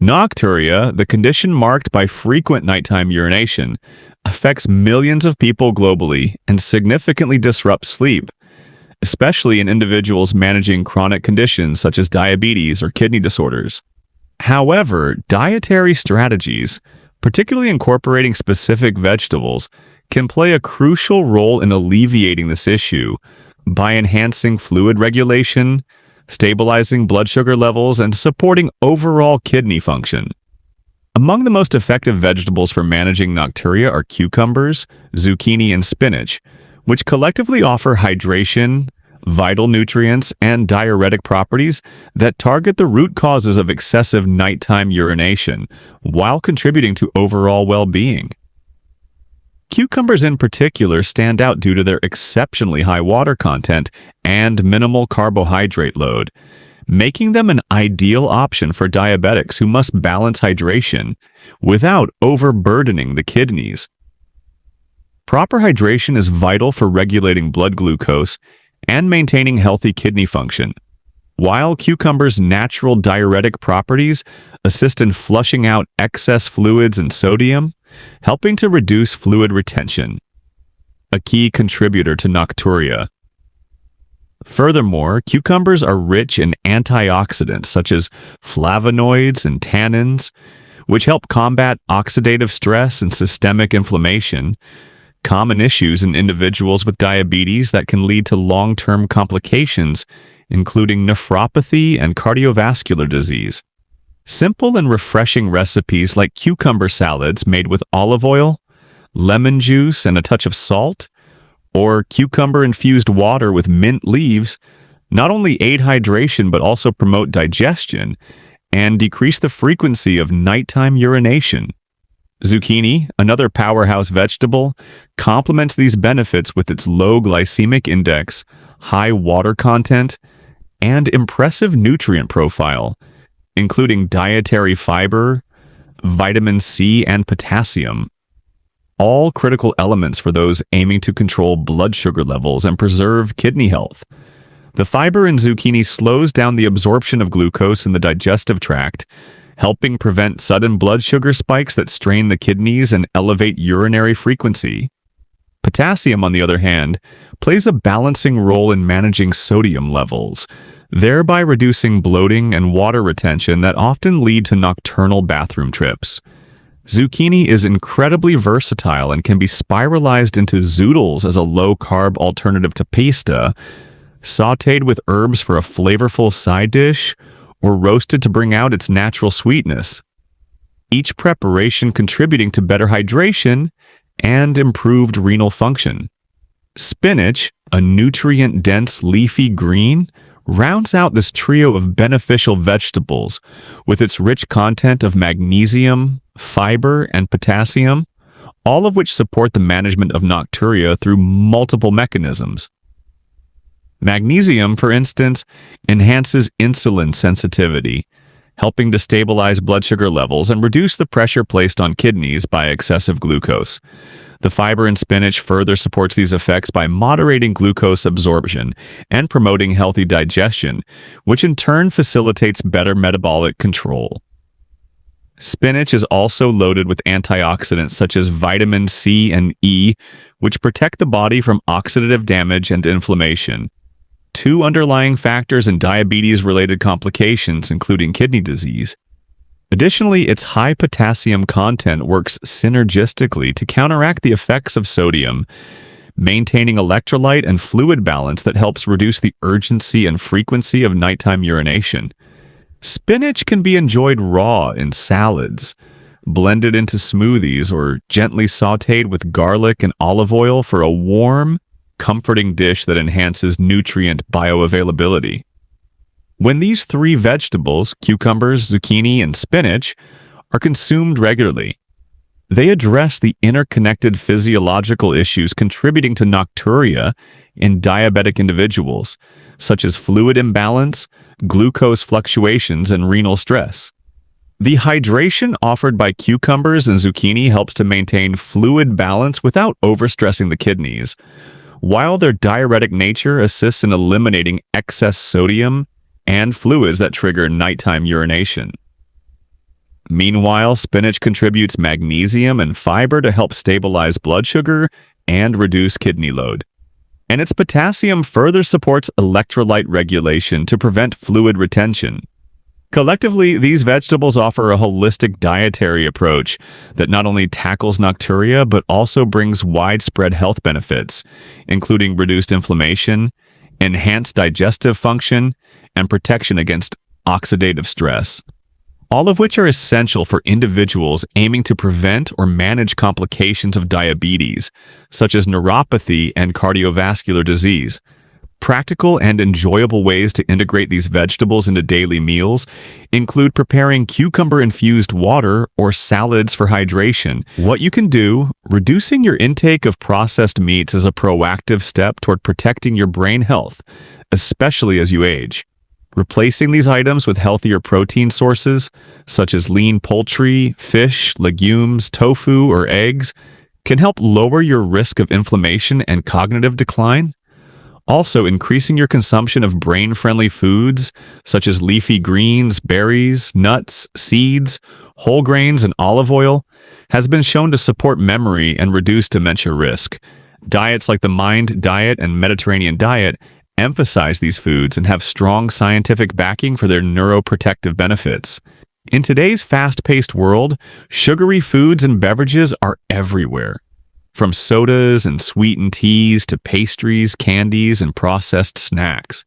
Nocturia, the condition marked by frequent nighttime urination, affects millions of people globally and significantly disrupts sleep, especially in individuals managing chronic conditions such as diabetes or kidney disorders. However, dietary strategies, particularly incorporating specific vegetables, can play a crucial role in alleviating this issue by enhancing fluid regulation, stabilizing blood sugar levels, and supporting overall kidney function. Among the most effective vegetables for managing nocturia are cucumbers, zucchini, and spinach, which collectively offer hydration, vital nutrients, and diuretic properties that target the root causes of excessive nighttime urination while contributing to overall well-being. Cucumbers in particular stand out due to their exceptionally high water content and minimal carbohydrate load, making them an ideal option for diabetics who must balance hydration without overburdening the kidneys. Proper hydration is vital for regulating blood glucose and maintaining healthy kidney function, while cucumbers' natural diuretic properties assist in flushing out excess fluids and sodium, helping to reduce fluid retention, a key contributor to nocturia. Furthermore, cucumbers are rich in antioxidants such as flavonoids and tannins, which help combat oxidative stress and systemic inflammation, common issues in individuals with diabetes that can lead to long-term complications, including nephropathy and cardiovascular disease. Simple and refreshing recipes like cucumber salads made with olive oil, lemon juice, and a touch of salt, or cucumber-infused water with mint leaves, not only aid hydration but also promote digestion and decrease the frequency of nighttime urination. Zucchini, another powerhouse vegetable, complements these benefits with its low glycemic index, high water content, and impressive nutrient profile, including dietary fiber, vitamin C, and potassium, all critical elements for those aiming to control blood sugar levels and preserve kidney health. The fiber in zucchini slows down the absorption of glucose in the digestive tract, helping prevent sudden blood sugar spikes that strain the kidneys and elevate urinary frequency. Potassium, on the other hand, plays a balancing role in managing sodium levels, thereby reducing bloating and water retention that often lead to nocturnal bathroom trips. Zucchini is incredibly versatile and can be spiralized into zoodles as a low-carb alternative to pasta, sautéed with herbs for a flavorful side dish, or roasted to bring out its natural sweetness, each preparation contributing to better hydration and improved renal function. Spinach, a nutrient-dense leafy green, rounds out this trio of beneficial vegetables with its rich content of magnesium, fiber, and potassium, all of which support the management of nocturia through multiple mechanisms. Magnesium, for instance, enhances insulin sensitivity, helping to stabilize blood sugar levels and reduce the pressure placed on kidneys by excessive glucose. The fiber in spinach further supports these effects by moderating glucose absorption and promoting healthy digestion, which in turn facilitates better metabolic control. Spinach is also loaded with antioxidants such as vitamin C and E, which protect the body from oxidative damage and inflammation, two underlying factors in diabetes-related complications, including kidney disease. Additionally, its high potassium content works synergistically to counteract the effects of sodium, maintaining electrolyte and fluid balance that helps reduce the urgency and frequency of nighttime urination. Spinach can be enjoyed raw in salads, blended into smoothies, or gently sautéed with garlic and olive oil for a warm, comforting dish that enhances nutrient bioavailability. When these three vegetables, cucumbers, zucchini, and spinach, are consumed regularly, they address the interconnected physiological issues contributing to nocturia in diabetic individuals, such as fluid imbalance, glucose fluctuations, and renal stress. The hydration offered by cucumbers and zucchini helps to maintain fluid balance without overstressing the kidneys, while their diuretic nature assists in eliminating excess sodium and fluids that trigger nighttime urination. Meanwhile, spinach contributes magnesium and fiber to help stabilize blood sugar and reduce kidney load. And its potassium further supports electrolyte regulation to prevent fluid retention. Collectively, these vegetables offer a holistic dietary approach that not only tackles nocturia but also brings widespread health benefits, including reduced inflammation, enhanced digestive function, and protection against oxidative stress, all of which are essential for individuals aiming to prevent or manage complications of diabetes, such as neuropathy and cardiovascular disease. Practical and enjoyable ways to integrate these vegetables into daily meals include preparing cucumber-infused water or salads for hydration. What you can do, reducing your intake of processed meats is a proactive step toward protecting your brain health, especially as you age. Replacing these items with healthier protein sources, such as lean poultry, fish, legumes, tofu, or eggs, can help lower your risk of inflammation and cognitive decline. Also, increasing your consumption of brain-friendly foods, such as leafy greens, berries, nuts, seeds, whole grains, and olive oil, has been shown to support memory and reduce dementia risk. Diets like the Mind Diet and Mediterranean Diet emphasize these foods and have strong scientific backing for their neuroprotective benefits. In today's fast-paced world, sugary foods and beverages are everywhere. From sodas and sweetened teas to pastries, candies, and processed snacks.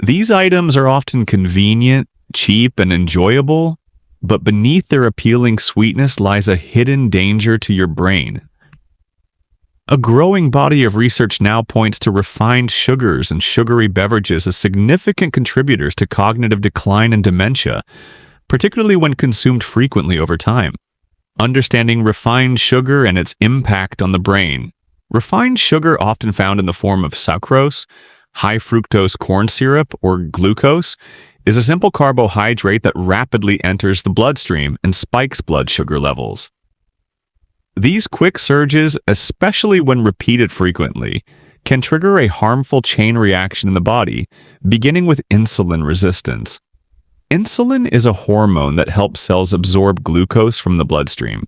These items are often convenient, cheap, and enjoyable, but beneath their appealing sweetness lies a hidden danger to your brain. A growing body of research now points to refined sugars and sugary beverages as significant contributors to cognitive decline and dementia, particularly when consumed frequently over time. Understanding refined sugar and its impact on the brain. Refined sugar, often found in the form of sucrose, high fructose corn syrup, or glucose, is a simple carbohydrate that rapidly enters the bloodstream and spikes blood sugar levels. These quick surges, especially when repeated frequently, can trigger a harmful chain reaction in the body, beginning with insulin resistance. Insulin is a hormone that helps cells absorb glucose from the bloodstream.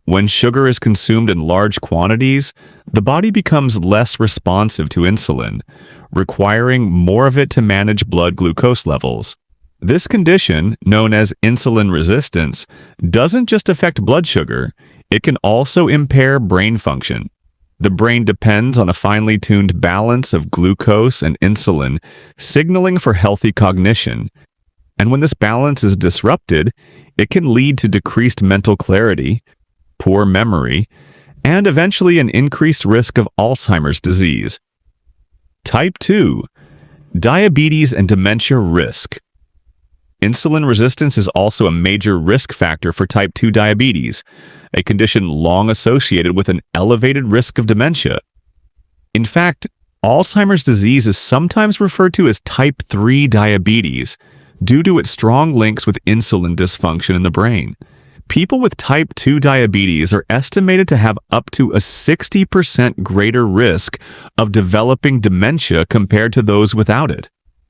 When sugar is consumed in large quantities, the body becomes less responsive to insulin, requiring more of it to manage blood glucose levels. This condition, known as insulin resistance, doesn't just affect blood sugar, it can also impair brain function. The brain depends on a finely tuned balance of glucose and insulin, signaling for healthy cognition. And when this balance is disrupted, it can lead to decreased mental clarity, poor memory, and eventually an increased risk of Alzheimer's disease. Type 2. Diabetes and dementia risk. Insulin resistance is also a major risk factor for type 2 diabetes, a condition long associated with an elevated risk of dementia. In fact, Alzheimer's disease is sometimes referred to as type 3 diabetes, due to its strong links with insulin dysfunction in the brain. People with type 2 diabetes are estimated to have up to a 60% greater risk of developing dementia compared to those without it.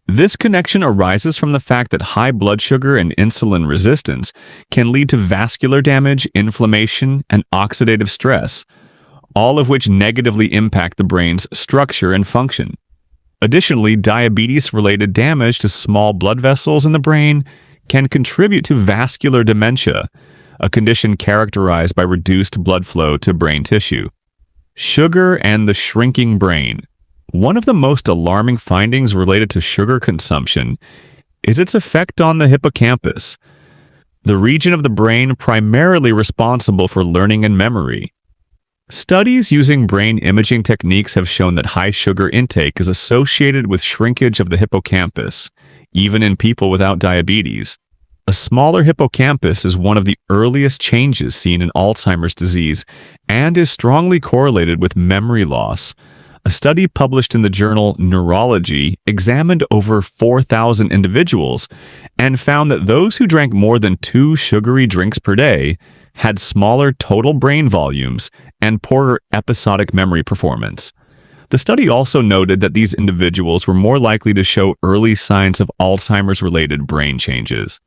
This connection arises from the fact that high blood sugar and insulin resistance can lead to vascular damage, inflammation, and oxidative stress, all of which negatively impact the brain's structure and function. Additionally, diabetes-related damage to small blood vessels in the brain can contribute to vascular dementia, a condition characterized by reduced blood flow to brain tissue. Sugar and the shrinking brain. One of the most alarming findings related to sugar consumption is its effect on the hippocampus, the region of the brain primarily responsible for learning and memory. Studies using brain imaging techniques have shown that high sugar intake is associated with shrinkage of the hippocampus, even in people without diabetes. A smaller hippocampus is one of the earliest changes seen in Alzheimer's disease and is strongly correlated with memory loss. A study published in the journal Neurology examined over 4,000 individuals and found that those who drank more than 2 sugary drinks per day had smaller total brain volumes and poorer episodic memory performance. The study also noted that these individuals were more likely to show early signs of Alzheimer's-related brain changes.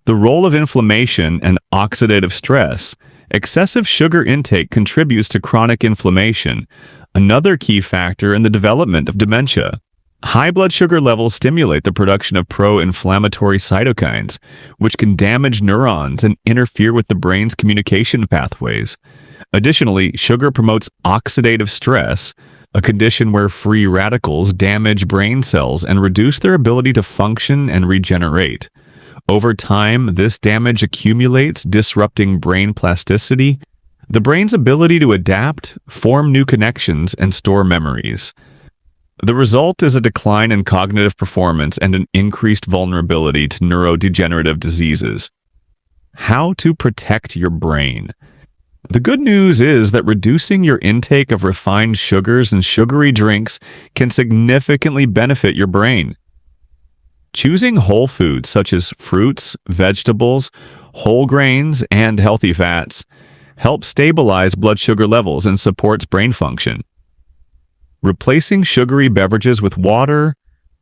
The role of inflammation and oxidative stress. Excessive sugar intake contributes to chronic inflammation, another key factor in the development of dementia. High blood sugar levels stimulate the production of pro-inflammatory cytokines, which can damage neurons and interfere with the brain's communication pathways. Additionally, sugar promotes oxidative stress, a condition where free radicals damage brain cells and reduce their ability to function and regenerate. Over time, this damage accumulates, disrupting brain plasticity, the brain's ability to adapt, form new connections, and store memories. The result is a decline in cognitive performance and an increased vulnerability to neurodegenerative diseases. How to protect your brain. The good news is that reducing your intake of refined sugars and sugary drinks can significantly benefit your brain. Choosing whole foods such as fruits, vegetables, whole grains, and healthy fats helps stabilize blood sugar levels and supports brain function. Replacing sugary beverages with water,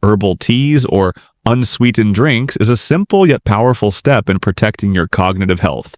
herbal teas, or unsweetened drinks is a simple yet powerful step in protecting your cognitive health.